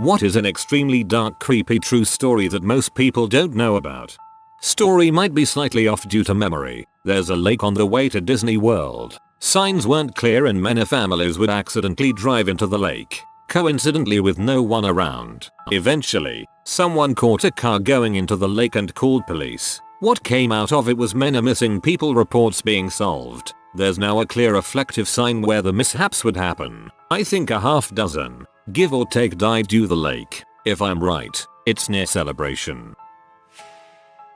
What is an extremely dark, creepy true story that most people don't know about? Story might be slightly off due to memory. There's a lake on the way to Disney World. Signs weren't clear and many families would accidentally drive into the lake, coincidentally with no one around. Eventually, someone caught a car going into the lake and called police. What came out of it was many missing people reports being solved. There's now a clear reflective sign where the mishaps would happen. I think a half dozen, give or take, died due to the lake. If I'm right, it's near Celebration.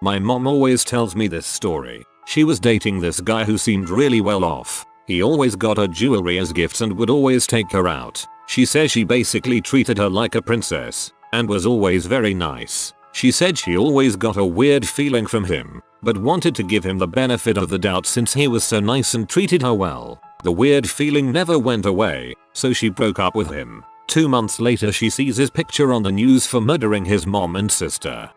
My mom always tells me this story. She was dating this guy who seemed really well off. He always got her jewelry as gifts and would always take her out. She says she basically treated her like a princess and was always very nice. She said she always got a weird feeling from him, but wanted to give him the benefit of the doubt since he was so nice and treated her well. The weird feeling never went away, so she broke up with him. 2 months later she sees his picture on the news for murdering his mom and sister.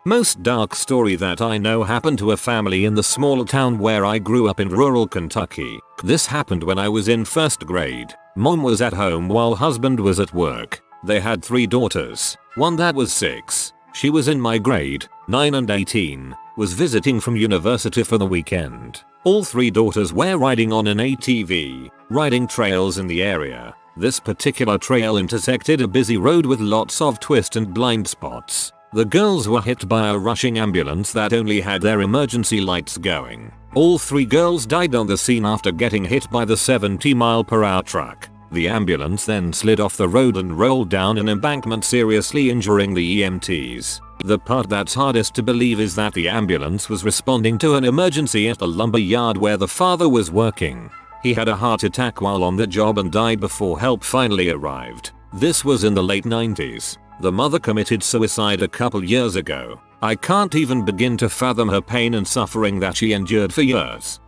Most dark story that I know happened to a family in the small town where I grew up in rural Kentucky. This happened when I was in 1st grade. Mom was at home while husband was at work. They had 3 daughters. One that was 6. She was in my grade, 9 and 18, was visiting from university for the weekend. All 3 daughters were riding on an ATV, riding trails in the area. This particular trail intersected a busy road with lots of twist and blind spots. The girls were hit by a rushing ambulance that only had their emergency lights going. All 3 girls died on the scene after getting hit by the 70-mile-per-hour truck. The ambulance then slid off the road and rolled down an embankment, seriously injuring the EMTs. The part that's hardest to believe is that the ambulance was responding to an emergency at the lumber yard where the father was working. He had a heart attack while on the job and died before help finally arrived. This was in the late 90s. The mother committed suicide a couple years ago. I can't even begin to fathom her pain and suffering that she endured for years.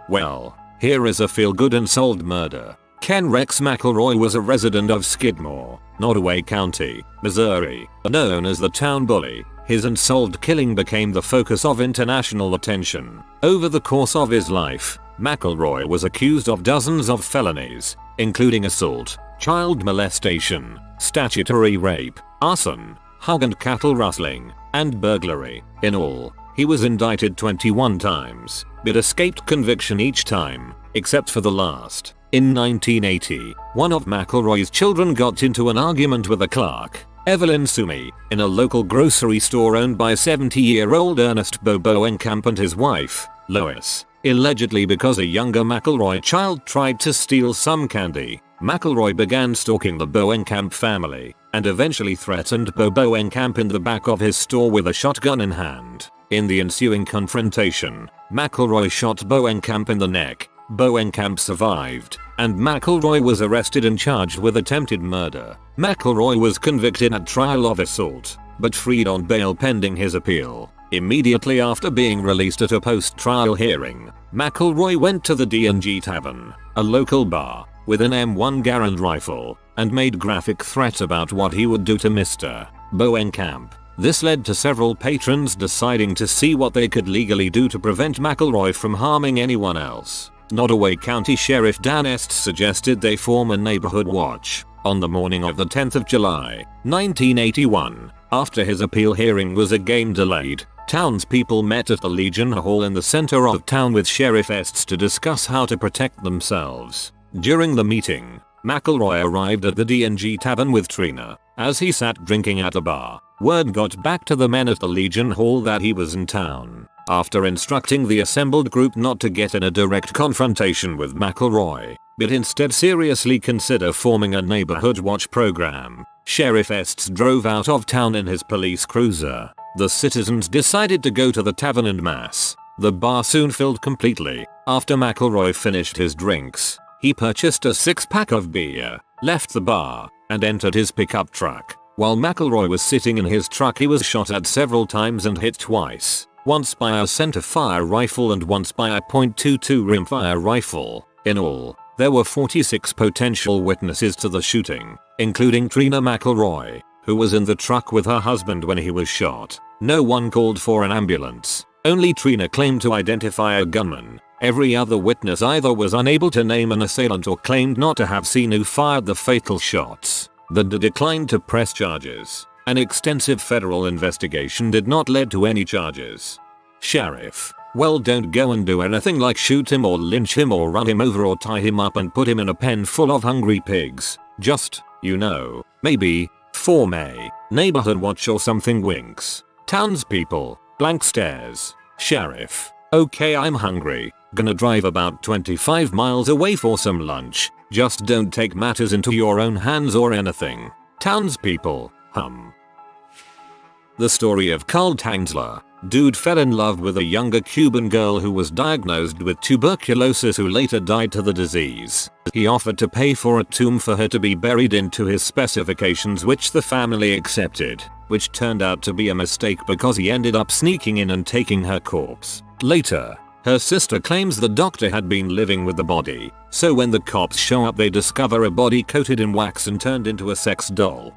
Well, here is a feel-good unsolved murder. Ken Rex McElroy was a resident of Skidmore, Nottoway County, Missouri, known as the town bully. His unsolved killing became the focus of international attention. Over the course of his life, McElroy was accused of dozens of felonies, including assault, child molestation, statutory rape, arson, hog and cattle rustling, and burglary. In all, he was indicted 21 times, but escaped conviction each time, except for the last. In 1980, one of McElroy's children got into an argument with a clerk, Evelyn Sumi, in a local grocery store owned by 70-year-old Ernest Bowenkamp and his wife, Lois, allegedly because a younger McElroy child tried to steal some candy. McElroy began stalking the Bowenkamp family and eventually threatened Bowenkamp in the back of his store with a shotgun in hand. In the ensuing confrontation, McElroy shot Bowenkamp in the neck. Bowenkamp survived, and McElroy was arrested and charged with attempted murder. McElroy was convicted at trial of assault, but freed on bail pending his appeal. Immediately after being released at a post-trial hearing, McElroy went to the D&G Tavern, a local bar, with an M1 Garand rifle, and made graphic threats about what he would do to Mr. Bowenkamp. This led to several patrons deciding to see what they could legally do to prevent McElroy from harming anyone else. Nottoway County Sheriff Dan Estes suggested they form a neighborhood watch. On the morning of the 10th of July, 1981, after his appeal hearing was again delayed, townspeople met at the Legion Hall in the center of town with Sheriff Estes to discuss how to protect themselves. During the meeting, McElroy arrived at the D&G Tavern with Trina. As he sat drinking at the bar, word got back to the men at the Legion Hall that he was in town. After instructing the assembled group not to get in a direct confrontation with McElroy, but instead seriously consider forming a neighborhood watch program, Sheriff Estes drove out of town in his police cruiser. The citizens decided to go to the tavern en masse. The bar soon filled completely. After McElroy finished his drinks, he purchased a 6-pack of beer, left the bar, and entered his pickup truck. While McElroy was sitting in his truck, he was shot at several times and hit twice. Once by a centerfire rifle and once by a .22 rimfire rifle. In all, there were 46 potential witnesses to the shooting, including Trina McElroy, who was in the truck with her husband when he was shot. No one called for an ambulance. Only Trina claimed to identify a gunman. Every other witness either was unable to name an assailant or claimed not to have seen who fired the fatal shots. The declined to press charges. An extensive federal investigation did not lead to any charges. Sheriff: well, don't go and do anything like shoot him or lynch him or run him over or tie him up and put him in a pen full of hungry pigs. Just, maybe, form a neighborhood watch or something. Winks. Townspeople: blank stares. Sheriff: okay, I'm hungry. Gonna drive about 25 miles away for some lunch. Just don't take matters into your own hands or anything. Townspeople: The story of Carl Tanzler. Dude fell in love with a younger Cuban girl who was diagnosed with tuberculosis, who later died to the disease. He offered to pay for a tomb for her to be buried in to his specifications, which the family accepted, which turned out to be a mistake because he ended up sneaking in and taking her corpse. Later, her sister claims the doctor had been living with the body, so when the cops show up they discover a body coated in wax and turned into a sex doll.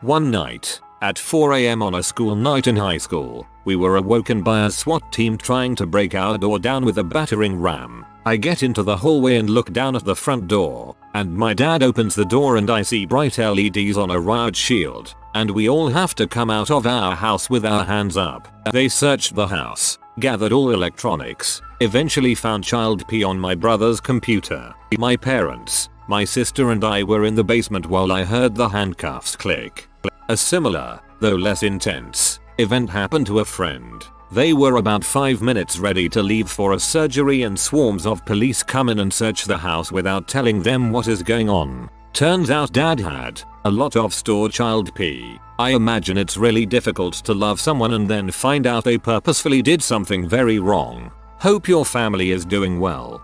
One night, at 4 AM on a school night in high school, we were awoken by a SWAT team trying to break our door down with a battering ram. I get into the hallway and look down at the front door, and my dad opens the door and I see bright LEDs on a riot shield, and we all have to come out of our house with our hands up. They searched the house, gathered all electronics, eventually found child pee on my brother's computer. My parents, my sister and I were in the basement while I heard the handcuffs click. A similar, though less intense, event happened to a friend. They were about 5 minutes ready to leave for a surgery and swarms of police come in and search the house without telling them what is going on. Turns out dad had a lot of stored child pee. I imagine it's really difficult to love someone and then find out they purposefully did something very wrong. Hope your family is doing well.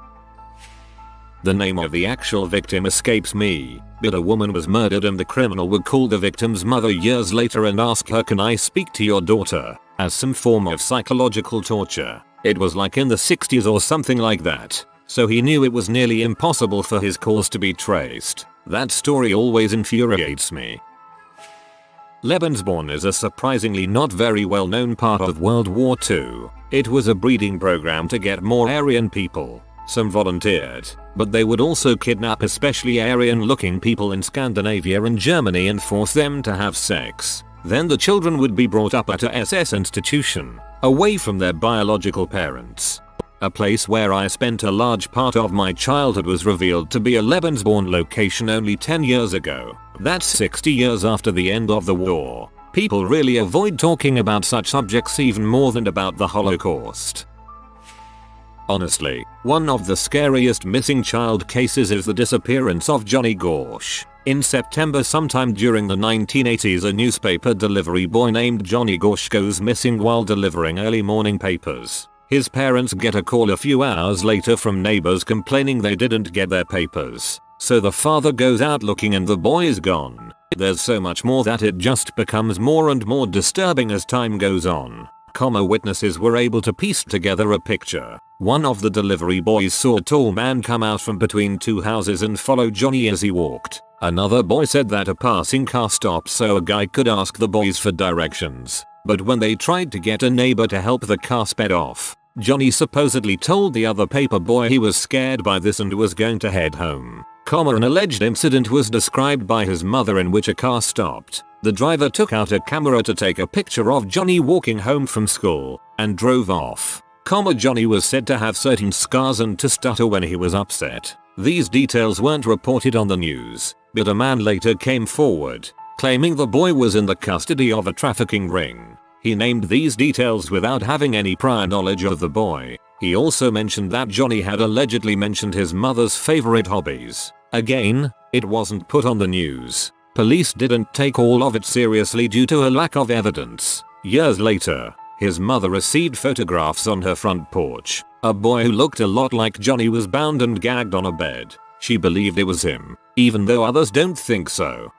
The name of the actual victim escapes me, but a woman was murdered and the criminal would call the victim's mother years later and ask her, "Can I speak to your daughter?" as some form of psychological torture. It was like in the 60s or something like that, so he knew it was nearly impossible for his calls to be traced. That story always infuriates me. Lebensborn is a surprisingly not very well known part of World War II. It was a breeding program to get more Aryan people. Some volunteered, but they would also kidnap especially Aryan-looking people in Scandinavia and Germany and force them to have sex. Then the children would be brought up at a SS institution, away from their biological parents. A place where I spent a large part of my childhood was revealed to be a Lebensborn location only 10 years ago. That's 60 years after the end of the war. People really avoid talking about such subjects even more than about the Holocaust. Honestly, one of the scariest missing child cases is the disappearance of Johnny Gorsh. In September sometime during the 1980s, a newspaper delivery boy named Johnny Gorsh goes missing while delivering early morning papers. His parents get a call a few hours later from neighbors complaining they didn't get their papers. So the father goes out looking and the boy is gone. There's so much more that it just becomes more and more disturbing as time goes on. Witnesses were able to piece together a picture. One of the delivery boys saw a tall man come out from between two houses and follow Johnny as he walked. Another boy said that a passing car stopped so a guy could ask the boys for directions. But when they tried to get a neighbor to help, the car sped off. Johnny supposedly told the other paper boy he was scared by this and was going to head home. An alleged incident was described by his mother in which a car stopped. The driver took out a camera to take a picture of Johnny walking home from school and drove off. Johnny was said to have certain scars and to stutter when he was upset. These details weren't reported on the news, but a man later came forward, claiming the boy was in the custody of a trafficking ring. He named these details without having any prior knowledge of the boy. He also mentioned that Johnny had allegedly mentioned his mother's favorite hobbies. Again, it wasn't put on the news. Police didn't take all of it seriously due to a lack of evidence. Years later, his mother received photographs on her front porch. A boy who looked a lot like Johnny was bound and gagged on a bed. She believed it was him, even though others don't think so.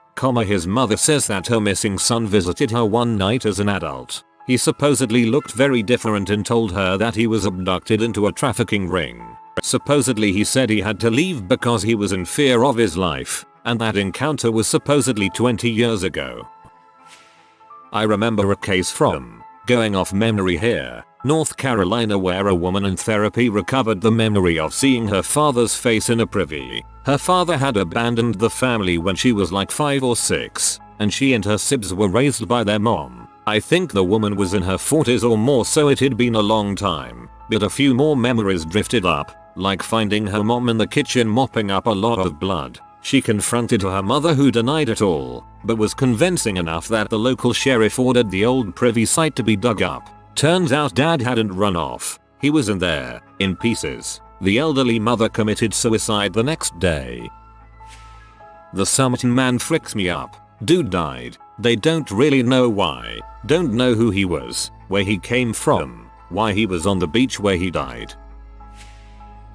His mother says that her missing son visited her one night as an adult. He supposedly looked very different and told her that he was abducted into a trafficking ring. Supposedly he said he had to leave because he was in fear of his life, and that encounter was supposedly 20 years ago. I remember a case from, going off memory here, North Carolina, where a woman in therapy recovered the memory of seeing her father's face in a privy. Her father had abandoned the family when she was like 5 or 6, and she and her sibs were raised by their mom. I think the woman was in her 40s or more, so it had been a long time, but a few more memories drifted up, like finding her mom in the kitchen mopping up a lot of blood. She confronted her mother, who denied it all, but was convincing enough that the local sheriff ordered the old privy site to be dug up. Turns out dad hadn't run off. He was in there, in pieces. The elderly mother committed suicide the next day. The Somerton Man freaks me up. Dude died. They don't really know why. Don't know who he was, where he came from, why he was on the beach where he died.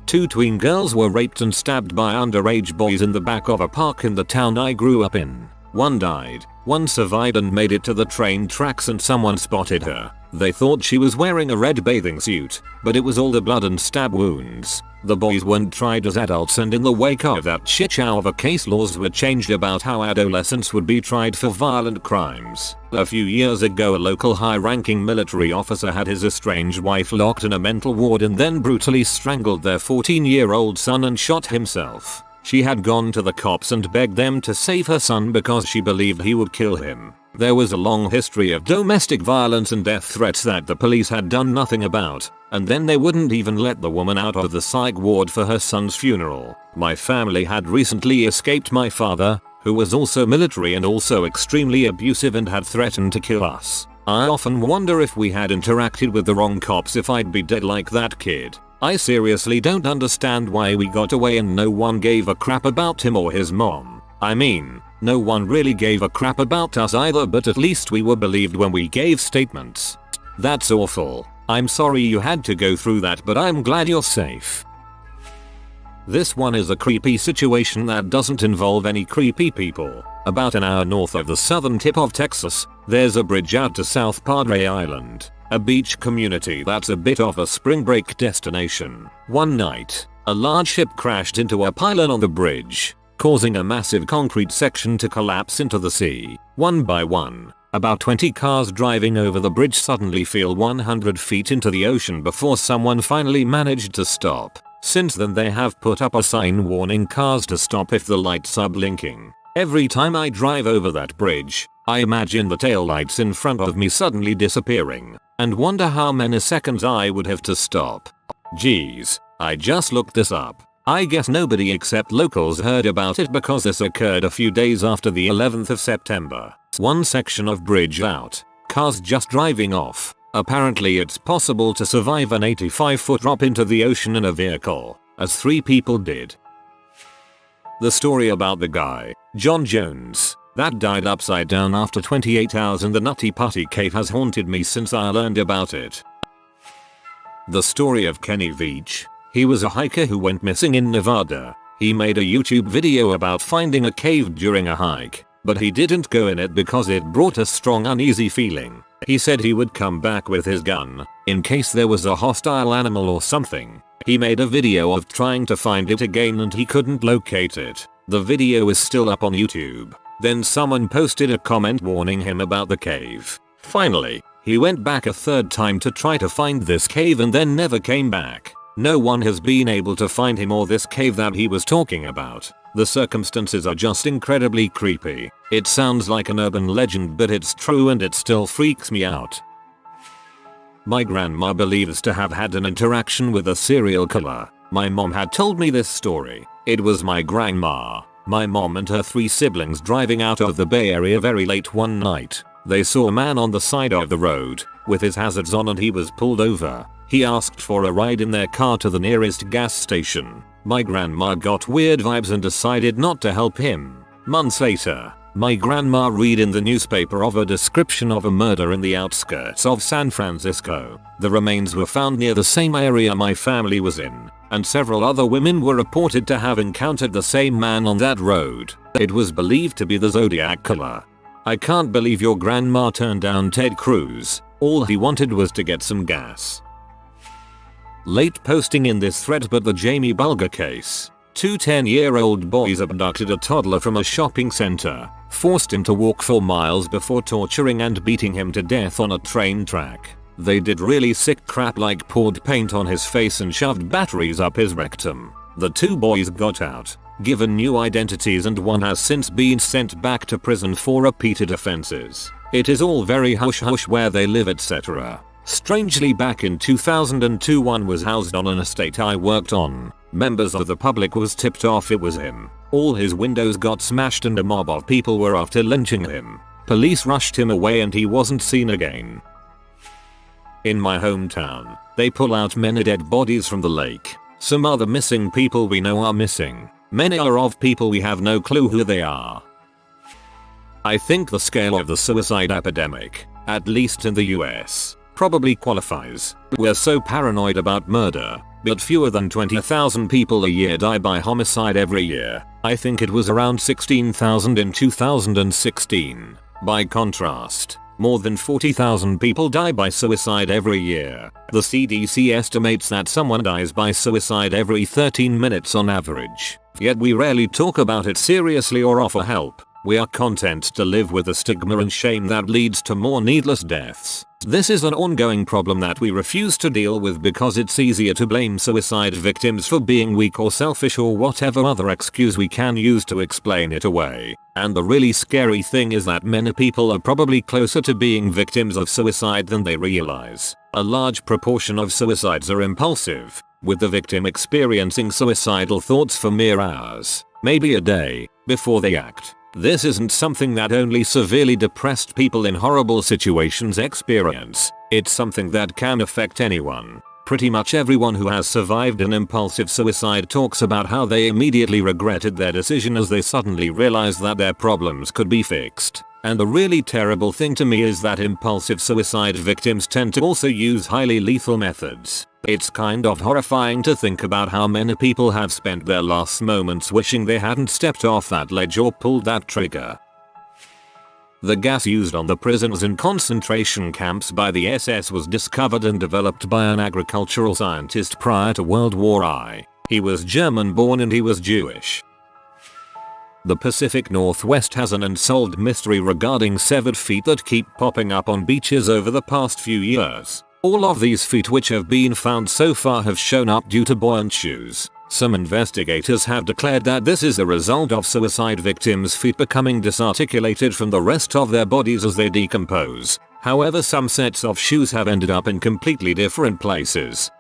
2 tween girls were raped and stabbed by underage boys in the back of a park in the town I grew up in. One died, one survived and made it to the train tracks, and someone spotted her. They thought she was wearing a red bathing suit, but it was all the blood and stab wounds. The boys weren't tried as adults, and in the wake of that shit show of a case, laws were changed about how adolescents would be tried for violent crimes. A few years ago, a local high-ranking military officer had his estranged wife locked in a mental ward and then brutally strangled their 14-year-old son and shot himself. She had gone to the cops and begged them to save her son because she believed he would kill him. There was a long history of domestic violence and death threats that the police had done nothing about, and then they wouldn't even let the woman out of the psych ward for her son's funeral. My family had recently escaped my father, who was also military and also extremely abusive and had threatened to kill us. I often wonder if we had interacted with the wrong cops, if I'd be dead like that kid. I seriously don't understand why we got away and no one gave a crap about him or his mom. I mean, no one really gave a crap about us either, but at least we were believed when we gave statements. That's awful. I'm sorry you had to go through that, but I'm glad you're safe. This one is a creepy situation that doesn't involve any creepy people. About an hour north of the southern tip of Texas, there's a bridge out to South Padre Island, a beach community that's a bit of a spring break destination. One night, a large ship crashed into a pylon on the bridge, causing a massive concrete section to collapse into the sea. One by one, about 20 cars driving over the bridge suddenly fell 100 feet into the ocean before someone finally managed to stop. Since then they have put up a sign warning cars to stop if the lights are blinking. Every time I drive over that bridge, I imagine the taillights in front of me suddenly disappearing, and wonder how many seconds I would have to stop. Geez, I just looked this up. I guess nobody except locals heard about it because this occurred a few days after the 11th of September. One section of bridge out, cars just driving off. Apparently it's possible to survive an 85-foot drop into the ocean in a vehicle, as 3 people did. The story about the guy, John Jones, that died upside down after 28 hours in the Nutty Putty Cave has haunted me since I learned about it. The story of Kenny Veach. He was a hiker who went missing in Nevada. He made a YouTube video about finding a cave during a hike, but he didn't go in it because it brought a strong uneasy feeling. He said he would come back with his gun, in case there was a hostile animal or something. He made a video of trying to find it again and he couldn't locate it. The video is still up on YouTube. Then someone posted a comment warning him about the cave. Finally, he went back a 3rd time to try to find this cave and then never came back. No one has been able to find him or this cave that he was talking about. The circumstances are just incredibly creepy. It sounds like an urban legend, but it's true and it still freaks me out. My grandma believes to have had an interaction with a serial killer. My mom had told me this story. It was my grandma, my mom and her 3 siblings driving out of the Bay Area very late one night. They saw a man on the side of the road, with his hazards on, and he was pulled over. He asked for a ride in their car to the nearest gas station. My grandma got weird vibes and decided not to help him. Months later, my grandma read in the newspaper of a description of a murder in the outskirts of San Francisco. The remains were found near the same area my family was in, and several other women were reported to have encountered the same man on that road. It was believed to be the Zodiac killer. I can't believe your grandma turned down Ted Cruz. All he wanted was to get some gas. Late posting in this thread, but the Jamie Bulger case. 2 10-year-old boys abducted a toddler from a shopping center, forced him to walk 4 miles before torturing and beating him to death on a train track. They did really sick crap like poured paint on his face and shoved batteries up his rectum. The 2 boys got out, given new identities, and one has since been sent back to prison for repeated offenses. It is all very hush hush where they live, etc. Strangely, back in 2002 one was housed on an estate I worked on. Members of the public was tipped off it was him. All his windows got smashed and a mob of people were after lynching him. Police rushed him away and he wasn't seen again. In my hometown, they pull out many dead bodies from the lake. Some other missing people we know are missing. Many are of people we have no clue who they are. I think the scale of the suicide epidemic, at least in the US, probably qualifies. We're so paranoid about murder, but fewer than 20,000 people a year die by homicide every year. I think it was around 16,000 in 2016. By contrast, more than 40,000 people die by suicide every year. The CDC estimates that someone dies by suicide every 13 minutes on average. Yet we rarely talk about it seriously or offer help. We are content to live with the stigma and shame that leads to more needless deaths. This is an ongoing problem that we refuse to deal with because it's easier to blame suicide victims for being weak or selfish or whatever other excuse we can use to explain it away. And the really scary thing is that many people are probably closer to being victims of suicide than they realize. A large proportion of suicides are impulsive, with the victim experiencing suicidal thoughts for mere hours, maybe a day, before they act. This isn't something that only severely depressed people in horrible situations experience. It's something that can affect anyone. Pretty much everyone who has survived an impulsive suicide talks about how they immediately regretted their decision as they suddenly realized that their problems could be fixed. And the really terrible thing to me is that impulsive suicide victims tend to also use highly lethal methods. It's kind of horrifying to think about how many people have spent their last moments wishing they hadn't stepped off that ledge or pulled that trigger. The gas used on the prisoners in concentration camps by the SS was discovered and developed by an agricultural scientist prior to World War I. He was German-born and he was Jewish. The Pacific Northwest has an unsolved mystery regarding severed feet that keep popping up on beaches over the past few years. All of these feet which have been found so far have shown up due to buoyant shoes. Some investigators have declared that this is a result of suicide victims' feet becoming disarticulated from the rest of their bodies as they decompose. However, some sets of shoes have ended up in completely different places.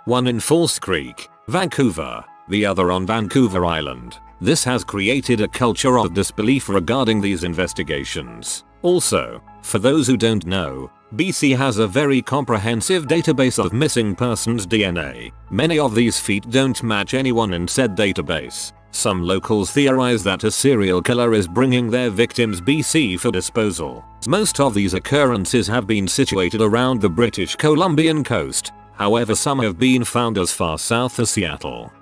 One in False Creek, Vancouver, the other on Vancouver Island. This has created a culture of disbelief regarding these investigations. Also, for those who don't know, BC has a very comprehensive database of missing persons DNA. Many of these feet don't match anyone in said database. Some locals theorize that a serial killer is bringing their victims BC for disposal. Most of these occurrences have been situated around the British Columbian coast. However, some have been found as far south as Seattle.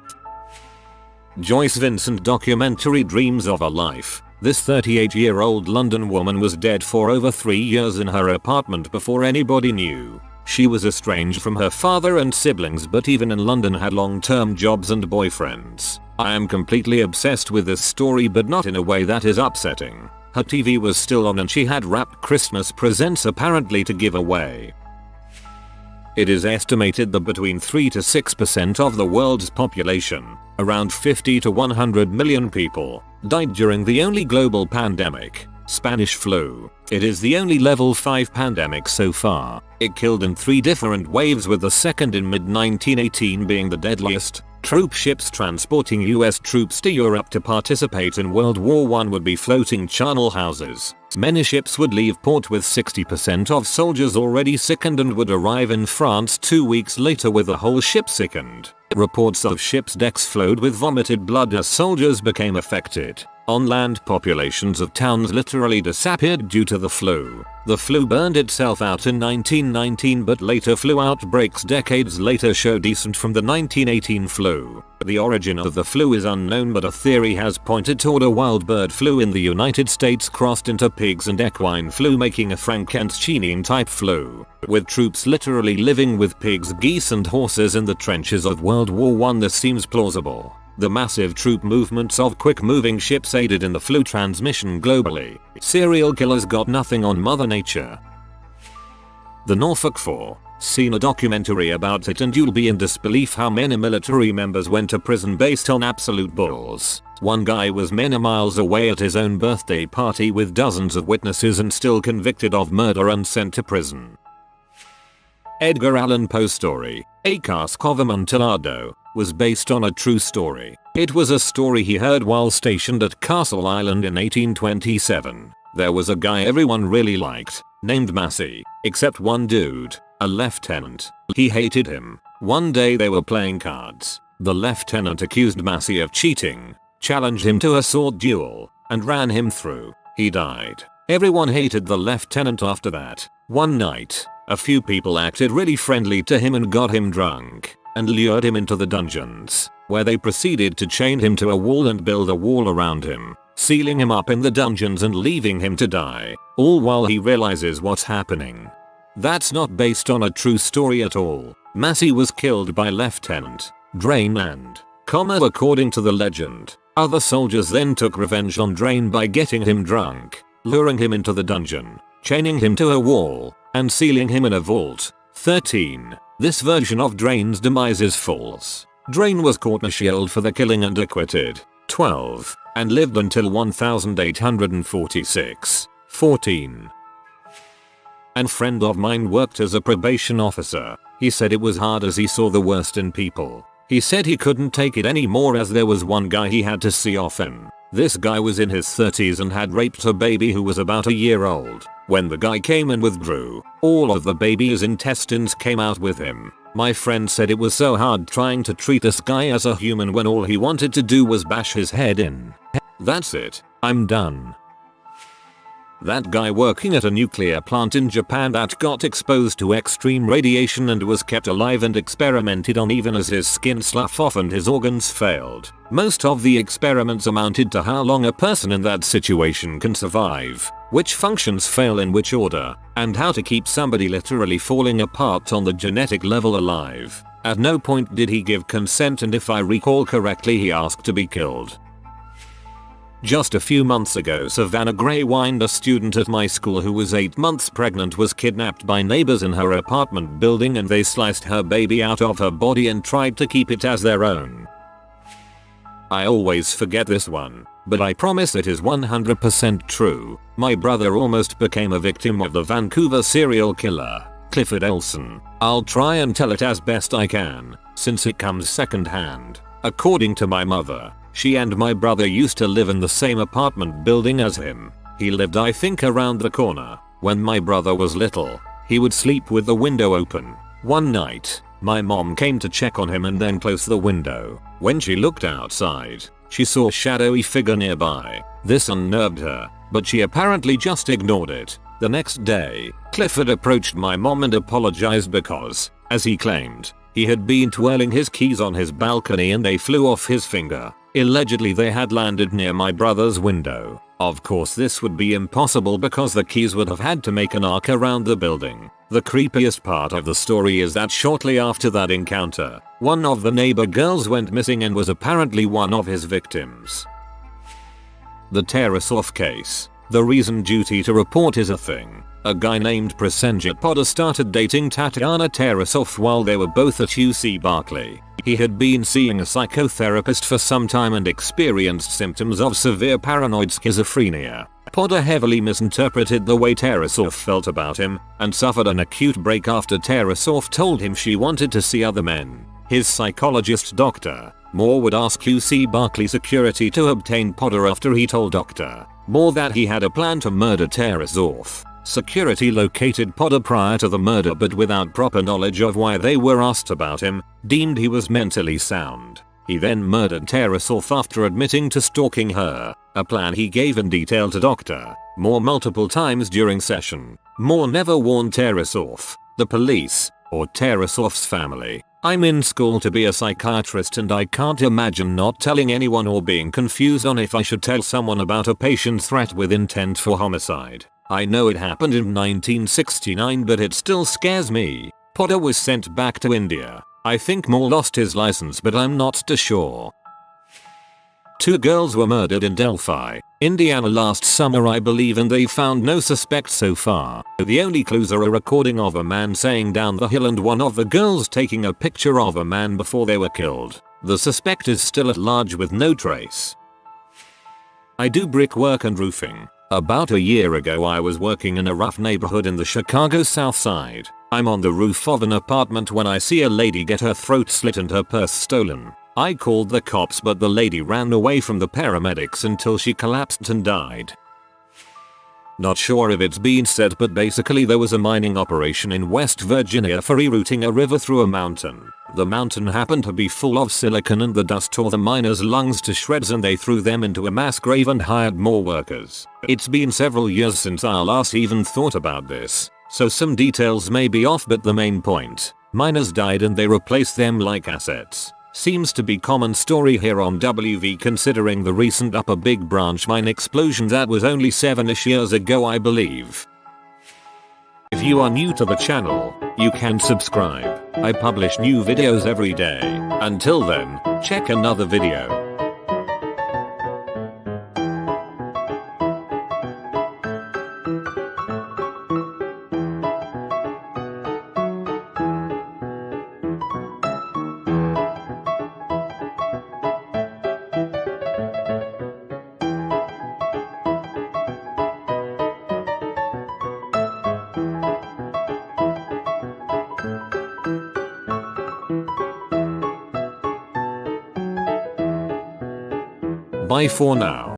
Joyce Vincent documentary Dreams of a Life. This 38-year-old London woman was dead for over 3 years in her apartment before anybody knew. She was estranged from her father and siblings, but even in London had long-term jobs and boyfriends. I am completely obsessed with this story, but not in a way that is upsetting. Her TV was still on and she had wrapped Christmas presents apparently to give away. It is estimated that between 3 to 6% of the world's population, around 50 to 100 million people, died during the only global pandemic, Spanish flu. It is the only level 5 pandemic so far. It killed in 3 different waves, with the second in mid-1918 being the deadliest. Troop ships transporting US troops to Europe to participate in World War I would be floating charnel houses. Many ships would leave port with 60% of soldiers already sickened and would arrive in France 2 weeks later with the whole ship sickened. Reports of ships' decks flowed with vomited blood as soldiers became affected. On land, populations of towns literally disappeared due to the flu. The flu burned itself out in 1919, but later flu outbreaks decades later show descent from the 1918 flu. The origin of the flu is unknown, but a theory has pointed toward a wild bird flu in the United States crossed into pigs and equine flu, making a Frankensteinian type flu. With troops literally living with pigs, geese and horses in the trenches of World War I, this seems plausible. The massive troop movements of quick-moving ships aided in the flu transmission globally. Serial killers got nothing on Mother Nature. The Norfolk Four. Seen a documentary about it and you'll be in disbelief how many military members went to prison based on absolute bulls. One guy was many miles away at his own birthday party with dozens of witnesses and still convicted of murder and sent to prison. Edgar Allan Poe's story, A Cask of Amontillado, was based on a true story. It was a story he heard while stationed at Castle Island in 1827. There was a guy everyone really liked, named Massey, except one dude, a lieutenant. He hated him. One day they were playing cards. The lieutenant accused Massey of cheating, challenged him to a sword duel, and ran him through. He died. Everyone hated the lieutenant after that. One night, a few people acted really friendly to him and got him drunk, and lured him into the dungeons, where they proceeded to chain him to a wall and build a wall around him, sealing him up in the dungeons and leaving him to die, all while he realizes what's happening. That's not based on a true story at all. Massey was killed by Lieutenant Drain and, according to the legend, other soldiers then took revenge on Drain by getting him drunk, luring him into the dungeon, chaining him to a wall, and sealing him in a vault. 13. This version of Drain's demise is false. Drain was caught and jailed for the killing and acquitted. 12. And lived until 1846. 14. An friend of mine worked as a probation officer. He said it was hard as he saw the worst in people. He said he couldn't take it anymore as there was one guy he had to see often. This guy was in his 30s and had raped a baby who was about a year old. When the guy came and withdrew, all of the baby's intestines came out with him. My friend said it was so hard trying to treat this guy as a human when all he wanted to do was bash his head in. That's it. I'm done. That guy working at a nuclear plant in Japan that got exposed to extreme radiation and was kept alive and experimented on even as his skin sloughed off and his organs failed. Most of the experiments amounted to how long a person in that situation can survive, which functions fail in which order, and how to keep somebody literally falling apart on the genetic level alive. At no point did he give consent, and if I recall correctly he asked to be killed. Just a few months ago, Savannah Graywind, a student at my school who was 8 months pregnant, was kidnapped by neighbors in her apartment building and they sliced her baby out of her body and tried to keep it as their own. I always forget this one, but I promise it is 100% true. My brother almost became a victim of the Vancouver serial killer, Clifford Elson. I'll try and tell it as best I can, since it comes secondhand. According to my mother, she and my brother used to live in the same apartment building as him. He lived, I think, around the corner. When my brother was little, he would sleep with the window open. One night, my mom came to check on him and then closed the window. When she looked outside, she saw a shadowy figure nearby. This unnerved her, but she apparently just ignored it. The next day, Clifford approached my mom and apologized because, as he claimed, he had been twirling his keys on his balcony and they flew off his finger. Allegedly they had landed near my brother's window. Of course this would be impossible because the keys would have had to make an arc around the building. The creepiest part of the story is that shortly after that encounter, one of the neighbor girls went missing and was apparently one of his victims. The Tarasoff case. The reason duty to report is a thing. A guy named Prasenjit Poddar started dating Tatiana Tarasoff while they were both at UC Berkeley. He had been seeing a psychotherapist for some time and experienced symptoms of severe paranoid schizophrenia. Poddar heavily misinterpreted the way Tarasoff felt about him and suffered an acute break after Tarasoff told him she wanted to see other men. His psychologist Dr. Moore would ask UC Berkeley security to obtain Poddar after he told Dr. Moore that he had a plan to murder Tarasoff. Security located Poddar prior to the murder but without proper knowledge of why they were asked about him, deemed he was mentally sound. He then murdered Tarasoff after admitting to stalking her, a plan he gave in detail to Dr. Moore multiple times during session. Moore never warned Tarasoff, the police, or Tarasoff's family. I'm in school to be a psychiatrist and I can't imagine not telling anyone or being confused on if I should tell someone about a patient threat with intent for homicide. I know it happened in 1969 but it still scares me. Poddar was sent back to India. I think Moore lost his license but I'm not too sure. Two girls were murdered in Delphi, Indiana last summer I believe, and they found no suspects so far. The only clues are a recording of a man saying down the hill and one of the girls taking a picture of a man before they were killed. The suspect is still at large with no trace. I do brickwork and roofing. About a year ago I was working in a rough neighborhood in the Chicago South Side. I'm on the roof of an apartment when I see a lady get her throat slit and her purse stolen. I called the cops, but the lady ran away from the paramedics until she collapsed and died. Not sure if it's been said, but basically there was a mining operation in West Virginia for rerouting a river through a mountain. The mountain happened to be full of silicon and the dust tore the miners' lungs to shreds and they threw them into a mass grave and hired more workers. It's been several years since I last even thought about this, so some details may be off, but the main point: miners died and they replaced them like assets. Seems to be common story here on WV, considering the recent Upper Big Branch mine explosion that was only 7ish years ago I believe. If you are new to the channel, you can subscribe. I publish new videos every day. Until then, check another video. Bye for now.